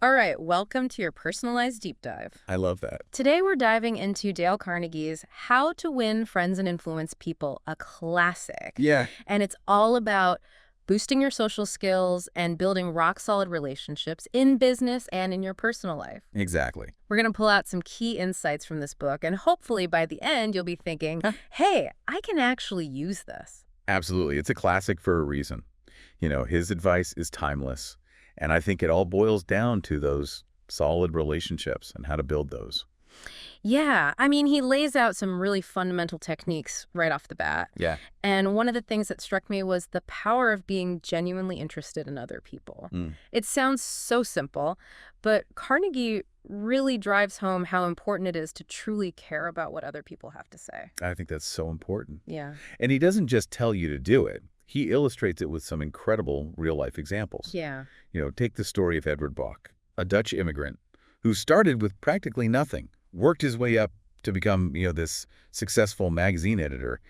All right, welcome to your personalized deep dive. I love that. Today we're diving into Dale Carnegie's How to Win Friends and Influence People, a classic. Yeah. And it's all about boosting your social skills and building rock-solid relationships in business and in your personal life. Exactly. We're going to pull out some key insights from this book, and hopefully by the end you'll be thinking, Huh. hey, I can actually use this. Absolutely. It's a classic for a reason. His advice is timeless. And I think it all boils down to those solid relationships and how to build those. Yeah, I mean, he lays out some really fundamental techniques right off the bat. Yeah. And one of the things that struck me was the power of being genuinely interested in other people. It sounds so simple, but Carnegie really drives home how important it is to truly care about what other people have to say. I think that's so important. Yeah. And he doesn't just tell you to do it. He illustrates it with some incredible real-life examples. Yeah. Take the story of Edward Bok, a Dutch immigrant who started with practically nothing, worked his way up to become, this successful magazine editor.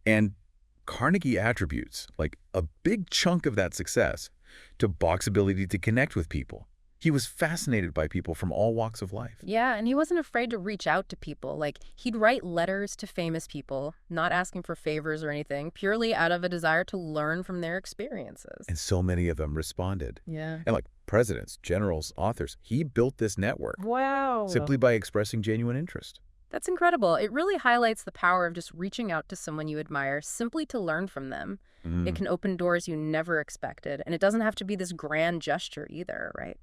And Carnegie attributes, like a big chunk of that success, to Bok's ability to connect with people. He was fascinated by people from all walks of life. Yeah, and he wasn't afraid to reach out to people. Like, he'd write letters to famous people, not asking for favors or anything, purely out of a desire to learn from their experiences. And so many of them responded. Yeah. And like presidents, generals, authors, he built this network Wow. simply by expressing genuine interest. That's incredible. It really highlights the power of just reaching out to someone you admire simply to learn from them. It can open doors you never expected, and it doesn't have to be this grand gesture either, right?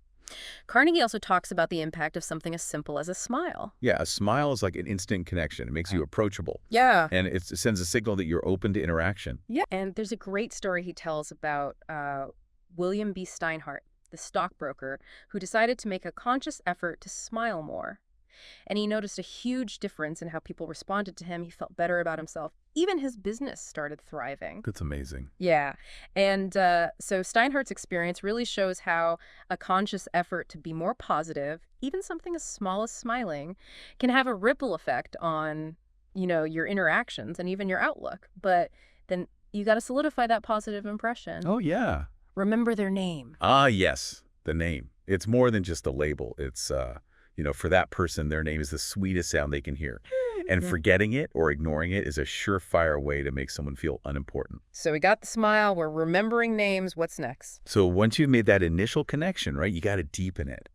Carnegie also talks about the impact of something as simple as a smile. Yeah, a smile is like an instant connection. It makes you approachable. Yeah. And it sends a signal that you're open to interaction. Yeah. And there's a great story he tells about William B. Steinhardt, the stockbroker, who decided to make a conscious effort to smile more. And he noticed a huge difference in how people responded to him. He felt better about himself. Even his business started thriving. That's amazing. Yeah. And so Steinhardt's experience really shows how a conscious effort to be more positive, even something as small as smiling, can have a ripple effect on, your interactions and even your outlook. But then you got to solidify that positive impression. Oh, yeah. Remember their name. Ah, yes, the name. It's more than just a label. It's, for that person, their name is the sweetest sound they can hear. And forgetting it or ignoring it is a surefire way to make someone feel unimportant. So we got the smile. We're remembering names. What's next? So once you've made that initial connection, right, you got to deepen it.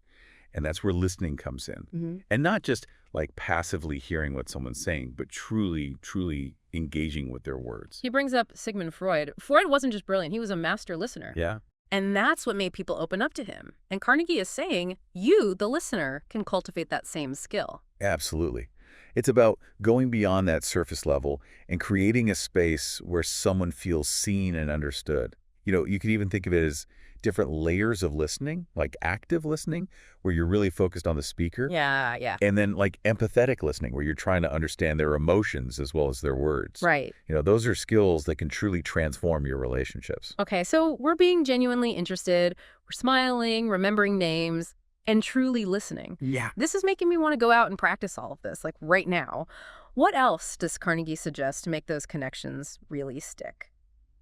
And that's where listening comes in. And not just like passively hearing what someone's saying, but truly, truly engaging with their words. He brings up Sigmund Freud. Freud wasn't just brilliant. He was a master listener. Yeah. And that's what made people open up to him. And Carnegie is saying, you, the listener, can cultivate that same skill. Absolutely. It's about going beyond that surface level and creating a space where someone feels seen and understood. You could even think of it as different layers of listening, like active listening, where you're really focused on the speaker. Yeah, yeah. And then like empathetic listening, where you're trying to understand their emotions as well as their words. Right. Those are skills that can truly transform your relationships. Okay, so we're being genuinely interested, we're smiling, remembering names, and truly listening. Yeah. This is making me want to go out and practice all of this, like right now. What else does Carnegie suggest to make those connections really stick?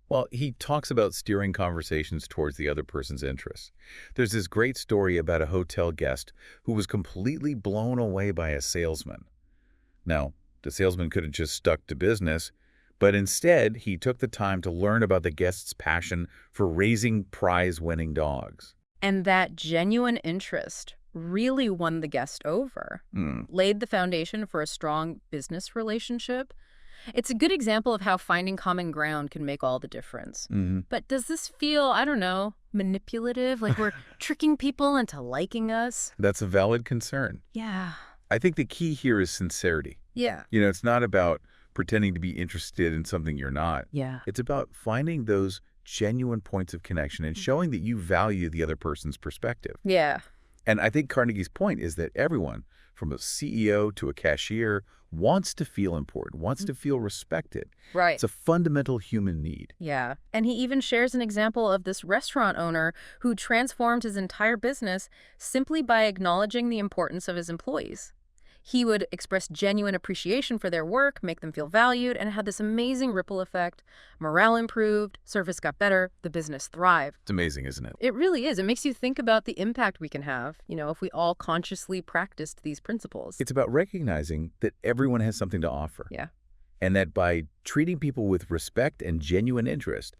Well, he talks about steering conversations towards the other person's interests. There's this great story about a hotel guest who was completely blown away by a salesman. Now, the salesman could have just stuck to business, but instead he took the time to learn about the guest's passion for raising prize-winning dogs. And that genuine interest really won the guest over, laid the foundation for a strong business relationship. It's a good example of how finding common ground can make all the difference. But does this feel, I don't know, manipulative? Like we're tricking people into liking us? That's a valid concern. Yeah. I think the key here is sincerity. Yeah. It's not about pretending to be interested in something you're not. Yeah. It's about finding those genuine points of connection and showing that you value the other person's perspective. Yeah. And I think Carnegie's point is that everyone, from a CEO to a cashier, wants to feel important, wants to feel respected. Right. It's a fundamental human need. Yeah. And he even shares an example of this restaurant owner who transformed his entire business simply by acknowledging the importance of his employees. He would express genuine appreciation for their work, make them feel valued, and it had this amazing ripple effect. Morale improved, service got better, the business thrived. It's amazing, isn't it? It really is. It makes you think about the impact we can have, if we all consciously practiced these principles. It's about recognizing that everyone has something to offer. Yeah. And that by treating people with respect and genuine interest,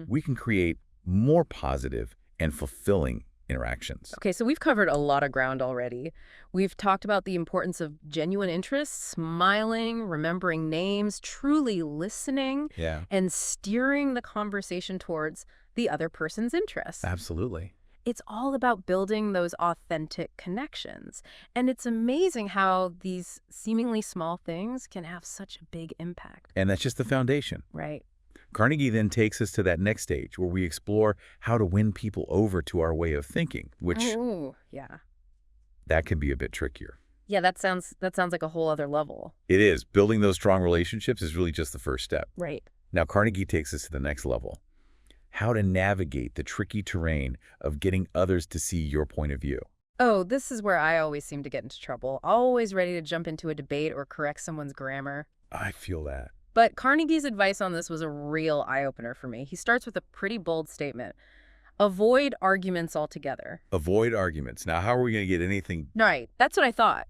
we can create more positive and fulfilling interactions. Okay, so we've covered a lot of ground already. We've talked about the importance of genuine interest, smiling, remembering names, truly listening, Yeah, and steering the conversation towards the other person's interests. absolutely. It's all about building those authentic connections. And it's amazing how these seemingly small things can have such a big impact. And that's just the foundation. Right. Carnegie then takes us to that next stage where we explore how to win people over to our way of thinking, which Oh, yeah. that can be a bit trickier. Yeah, that sounds like a whole other level. It is. Building those strong relationships is really just the first step. Right. Now, Carnegie takes us to the next level. How to navigate the tricky terrain of getting others to see your point of view. Oh, this is where I always seem to get into trouble. Always ready to jump into a debate or correct someone's grammar. I feel that. But Carnegie's advice on this was a real eye-opener for me. He starts with a pretty bold statement. Avoid arguments altogether. Avoid arguments. Now, how are we going to get anything? Right, that's what I thought.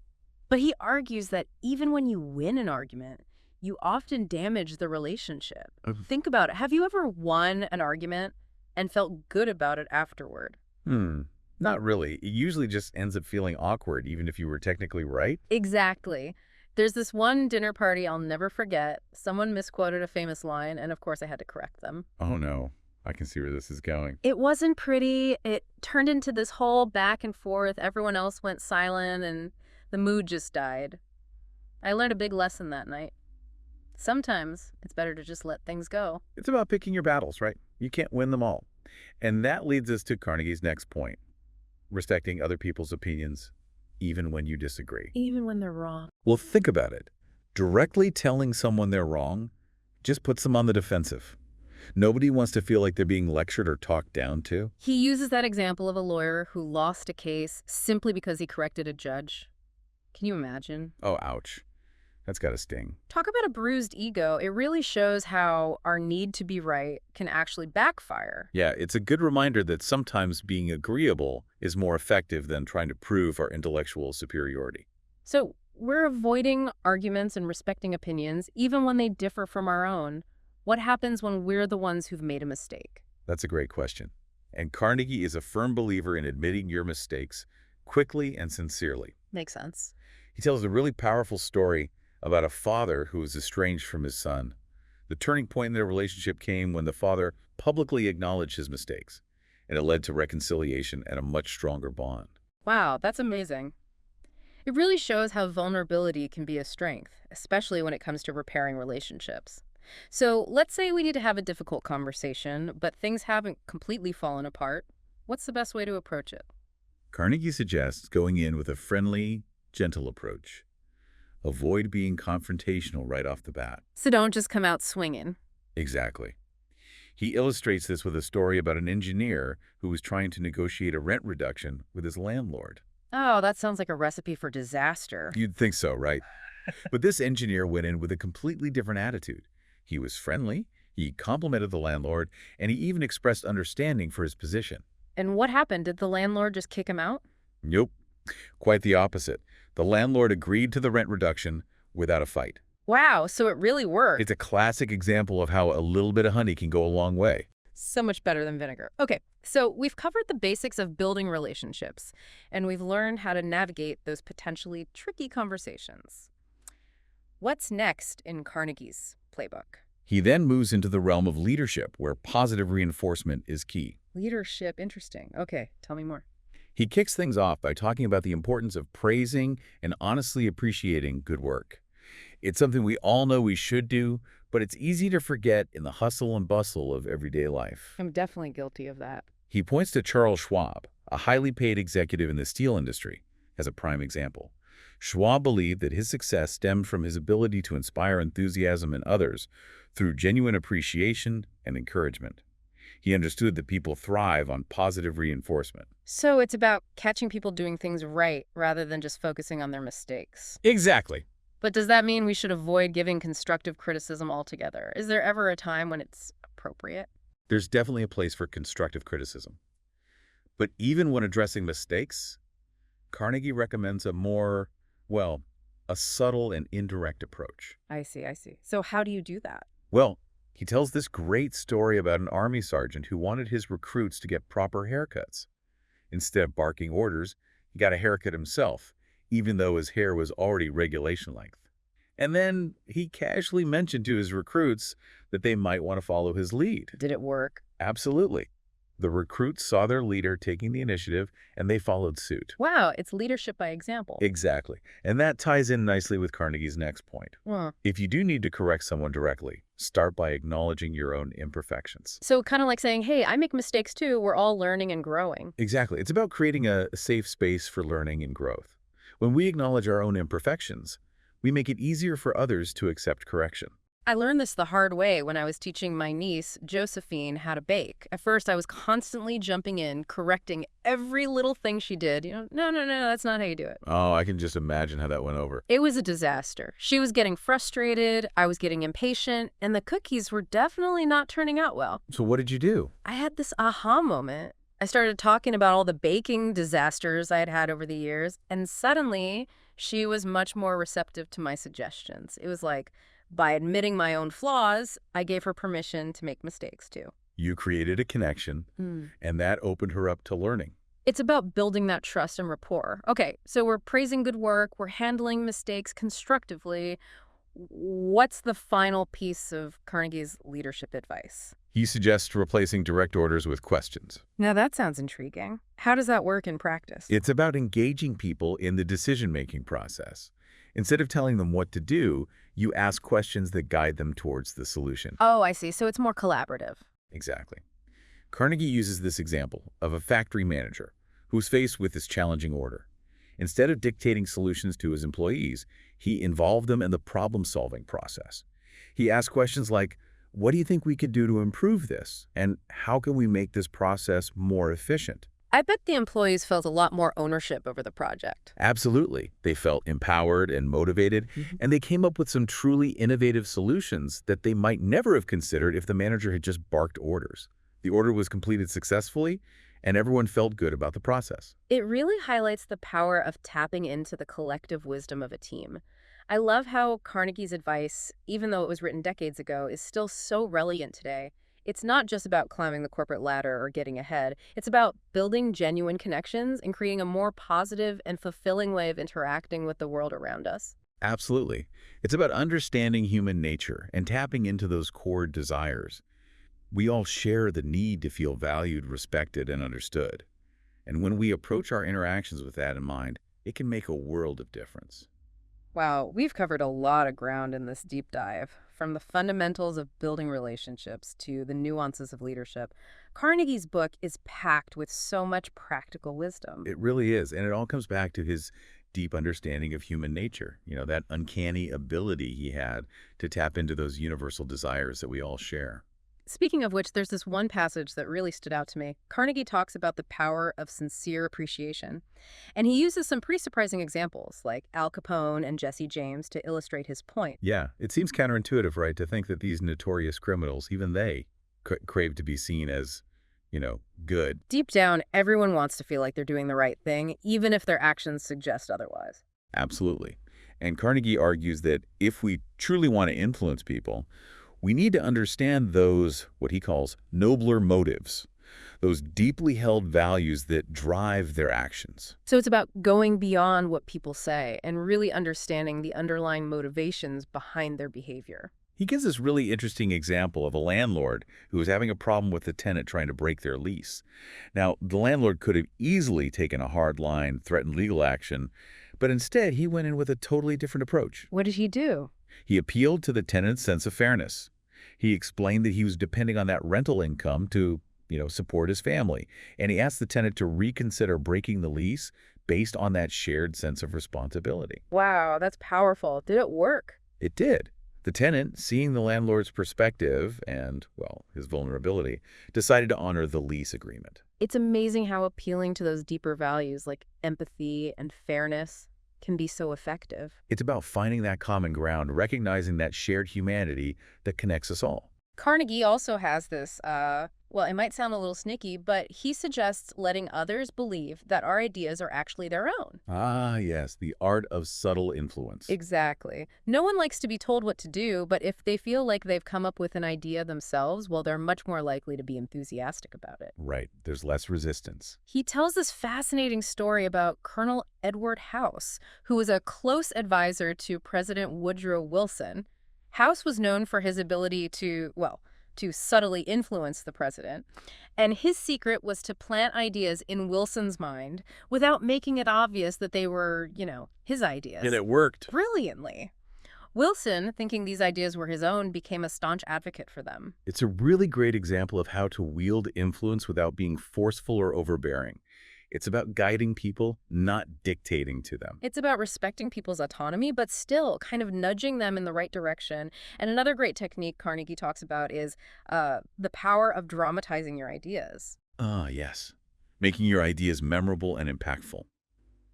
But he argues that even when you win an argument, you often damage the relationship. Think about it. Have you ever won an argument and felt good about it afterward? Not really. It usually just ends up feeling awkward, even if you were technically right. Exactly. There's this one dinner party I'll never forget. Someone misquoted a famous line, and of course I had to correct them. Oh, no. I can see where this is going. It wasn't pretty. It turned into this whole back and forth. Everyone else went silent, and the mood just died. I learned a big lesson that night. Sometimes it's better to just let things go. It's about picking your battles, right? You can't win them all. And that leads us to Carnegie's next point. Respecting other people's opinions, even when you disagree. Even when they're wrong. Well, think about it. Directly telling someone they're wrong just puts them on the defensive. Nobody wants to feel like they're being lectured or talked down to. He uses that example of a lawyer who lost a case simply because he corrected a judge. Can you imagine? Oh, ouch. That's got to sting. Talk about a bruised ego. It really shows how our need to be right can actually backfire. Yeah, it's a good reminder that sometimes being agreeable is more effective than trying to prove our intellectual superiority. So we're avoiding arguments and respecting opinions, even when they differ from our own. What happens when we're the ones who've made a mistake? That's a great question. And Carnegie is a firm believer in admitting your mistakes quickly and sincerely. Makes sense. He tells a really powerful story about a father who was estranged from his son. The turning point in their relationship came when the father publicly acknowledged his mistakes, and it led to reconciliation and a much stronger bond. Wow, that's amazing. It really shows how vulnerability can be a strength, especially when it comes to repairing relationships. So let's say we need to have a difficult conversation, but things haven't completely fallen apart. What's the best way to approach it? Carnegie suggests going in with a friendly, gentle approach. Avoid being confrontational right off the bat. So don't just come out swinging. Exactly. He illustrates this with a story about an engineer who was trying to negotiate a rent reduction with his landlord. Oh, that sounds like a recipe for disaster. You'd think so, right? But this engineer went in with a completely different attitude. He was friendly, he complimented the landlord, and he even expressed understanding for his position. And what happened? Did the landlord just kick him out? Nope. Quite the opposite. The landlord agreed to the rent reduction without a fight. Wow, so it really worked. It's a classic example of how a little bit of honey can go a long way. So much better than vinegar. Okay, so we've covered the basics of building relationships, and we've learned how to navigate those potentially tricky conversations. What's next in Carnegie's playbook? He then moves into the realm of leadership, where positive reinforcement is key. Leadership, interesting. Okay, tell me more. He kicks things off by talking about the importance of praising and honestly appreciating good work. It's something we all know we should do, but it's easy to forget in the hustle and bustle of everyday life. I'm definitely guilty of that. He points to Charles Schwab, a highly paid executive in the steel industry, as a prime example. Schwab believed that his success stemmed from his ability to inspire enthusiasm in others through genuine appreciation and encouragement. He understood that people thrive on positive reinforcement. So it's about catching people doing things right rather than just focusing on their mistakes. Exactly. But does that mean we should avoid giving constructive criticism altogether? Is there ever a time when it's appropriate? There's definitely a place for constructive criticism. But even when addressing mistakes, Carnegie recommends a more, well, a subtle and indirect approach. I see, I see. So how do you do that? Well, he tells this great story about an army sergeant who wanted his recruits to get proper haircuts. Instead of barking orders, he got a haircut himself, even though his hair was already regulation length. And then he casually mentioned to his recruits that they might want to follow his lead. Did it work? Absolutely. The recruits saw their leader taking the initiative, and they followed suit. Wow, it's leadership by example. Exactly. And that ties in nicely with Carnegie's next point. Huh. If you do need to correct someone directly, start by acknowledging your own imperfections. So kind of like saying, hey, I make mistakes too. We're all learning and growing. Exactly. It's about creating a safe space for learning and growth. When we acknowledge our own imperfections, we make it easier for others to accept correction. I learned this the hard way when I was teaching my niece, Josephine, how to bake. At first, I was constantly jumping in, correcting every little thing she did. No, that's not how you do it. Oh, I can just imagine how that went over. It was a disaster. She was getting frustrated, I was getting impatient, and the cookies were definitely not turning out well. So what did you do? I had this aha moment. I started talking about all the baking disasters I had had over the years, and suddenly she was much more receptive to my suggestions. It was like, by admitting my own flaws, I gave her permission to make mistakes too. You created a connection, and that opened her up to learning. It's about building that trust and rapport. Okay, so we're praising good work, we're handling mistakes constructively. What's the final piece of Carnegie's leadership advice? He suggests replacing direct orders with questions. Now that sounds intriguing. How does that work in practice? It's about engaging people in the decision-making process. Instead of telling them what to do, you ask questions that guide them towards the solution. Oh, I see. So it's more collaborative. Exactly. Carnegie uses this example of a factory manager who's faced with this challenging order. Instead of dictating solutions to his employees, he involved them in the problem-solving process. He asked questions like, what do you think we could do to improve this? And how can we make this process more efficient? I bet the employees felt a lot more ownership over the project. Absolutely. They felt empowered and motivated, and they came up with some truly innovative solutions that they might never have considered if the manager had just barked orders. The order was completed successfully, and everyone felt good about the process. It really highlights the power of tapping into the collective wisdom of a team. I love how Carnegie's advice, even though it was written decades ago, is still so relevant today. It's not just about climbing the corporate ladder or getting ahead. It's about building genuine connections and creating a more positive and fulfilling way of interacting with the world around us. Absolutely. It's about understanding human nature and tapping into those core desires. We all share the need to feel valued, respected, and understood. And when we approach our interactions with that in mind, it can make a world of difference. Wow, we've covered a lot of ground in this deep dive. From the fundamentals of building relationships to the nuances of leadership, Carnegie's book is packed with so much practical wisdom. It really is. And it all comes back to his deep understanding of human nature, that uncanny ability he had to tap into those universal desires that we all share. Speaking of which, there's this one passage that really stood out to me. Carnegie talks about the power of sincere appreciation. And he uses some pretty surprising examples, like Al Capone and Jesse James, to illustrate his point. Yeah, it seems counterintuitive, right, to think that these notorious criminals, even they, crave to be seen as, good. Deep down, everyone wants to feel like they're doing the right thing, even if their actions suggest otherwise. Absolutely. And Carnegie argues that if we truly want to influence people, we need to understand those, what he calls, nobler motives, those deeply held values that drive their actions. So it's about going beyond what people say and really understanding the underlying motivations behind their behavior. He gives this really interesting example of a landlord who was having a problem with the tenant trying to break their lease. Now, the landlord could have easily taken a hard line, threatened legal action, but instead he went in with a totally different approach. What did he do? He appealed to the tenant's sense of fairness. He explained that he was depending on that rental income to, support his family. And he asked the tenant to reconsider breaking the lease based on that shared sense of responsibility. Wow, that's powerful. Did it work? It did. The tenant, seeing the landlord's perspective and, well, his vulnerability, decided to honor the lease agreement. It's amazing how appealing to those deeper values like empathy and fairness can be so effective. It's about finding that common ground, recognizing that shared humanity that connects us all. Carnegie also has this, well, it might sound a little sneaky, but he suggests letting others believe that our ideas are actually their own. Ah, yes, the art of subtle influence. Exactly. No one likes to be told what to do, but if they feel like they've come up with an idea themselves, well, they're much more likely to be enthusiastic about it. Right, there's less resistance. He tells this fascinating story about Colonel Edward House, who was a close advisor to President Woodrow Wilson. House was known for his ability to, well, to subtly influence the president, and his secret was to plant ideas in Wilson's mind without making it obvious that they were, his ideas. And it worked. Brilliantly. Wilson, thinking these ideas were his own, became a staunch advocate for them. It's a really great example of how to wield influence without being forceful or overbearing. It's about guiding people, not dictating to them. It's about respecting people's autonomy, but still kind of nudging them in the right direction. And another great technique Carnegie talks about is the power of dramatizing your ideas. Ah, yes. Making your ideas memorable and impactful.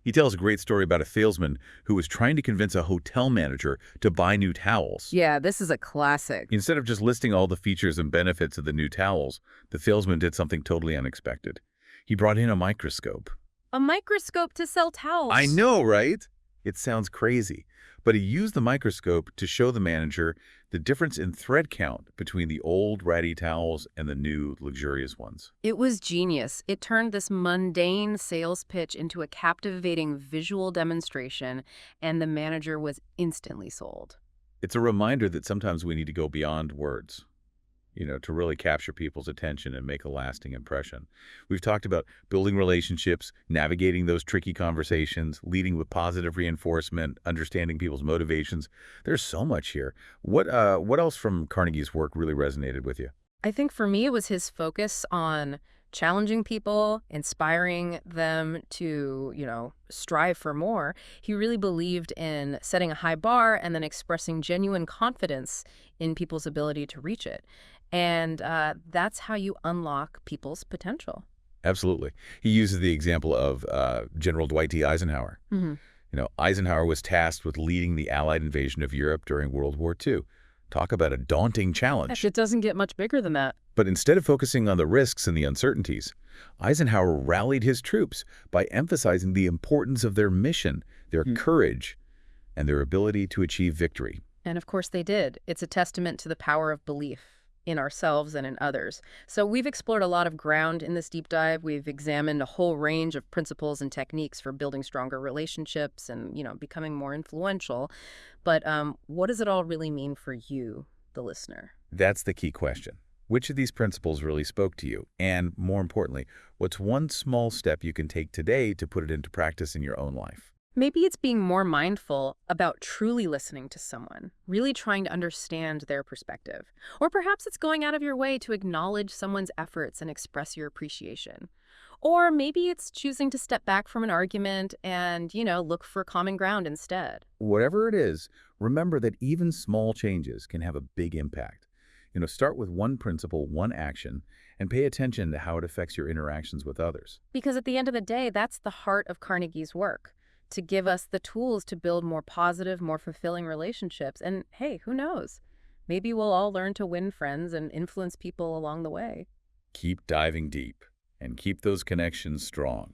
He tells a great story about a salesman who was trying to convince a hotel manager to buy new towels. Yeah, this is a classic. Instead of just listing all the features and benefits of the new towels, the salesman did something totally unexpected. He brought in a microscope. A microscope to sell towels. I know, right? It sounds crazy. But he used the microscope to show the manager the difference in thread count between the old ratty towels and the new luxurious ones. It was genius. It turned this mundane sales pitch into a captivating visual demonstration, and the manager was instantly sold. It's a reminder that sometimes we need to go beyond words, to really capture people's attention and make a lasting impression. We've talked about building relationships, navigating those tricky conversations, leading with positive reinforcement, understanding people's motivations. There's so much here. What else from Carnegie's work really resonated with you? I think for me, it was his focus on challenging people, inspiring them to, strive for more. He really believed in setting a high bar and then expressing genuine confidence in people's ability to reach it. And that's how you unlock people's potential. Absolutely. He uses the example of General Dwight D. Eisenhower. Mm-hmm. Eisenhower was tasked with leading the Allied invasion of Europe during World War II. Talk about a daunting challenge. It doesn't get much bigger than that. But instead of focusing on the risks and the uncertainties, Eisenhower rallied his troops by emphasizing the importance of their mission, their courage, and their ability to achieve victory. And of course they did. It's a testament to the power of belief in ourselves and in others. So we've explored a lot of ground in this deep dive. We've examined a whole range of principles and techniques for building stronger relationships and, becoming more influential. But what does it all really mean for you, the listener? That's the key question. Which of these principles really spoke to you? And more importantly, what's one small step you can take today to put it into practice in your own life? Maybe it's being more mindful about truly listening to someone, really trying to understand their perspective. Or perhaps it's going out of your way to acknowledge someone's efforts and express your appreciation. Or maybe it's choosing to step back from an argument and, look for common ground instead. Whatever it is, remember that even small changes can have a big impact. Start with one principle, one action, and pay attention to how it affects your interactions with others. Because at the end of the day, that's the heart of Carnegie's work, to give us the tools to build more positive, more fulfilling relationships. And hey, who knows? Maybe we'll all learn to win friends and influence people along the way. Keep diving deep and keep those connections strong.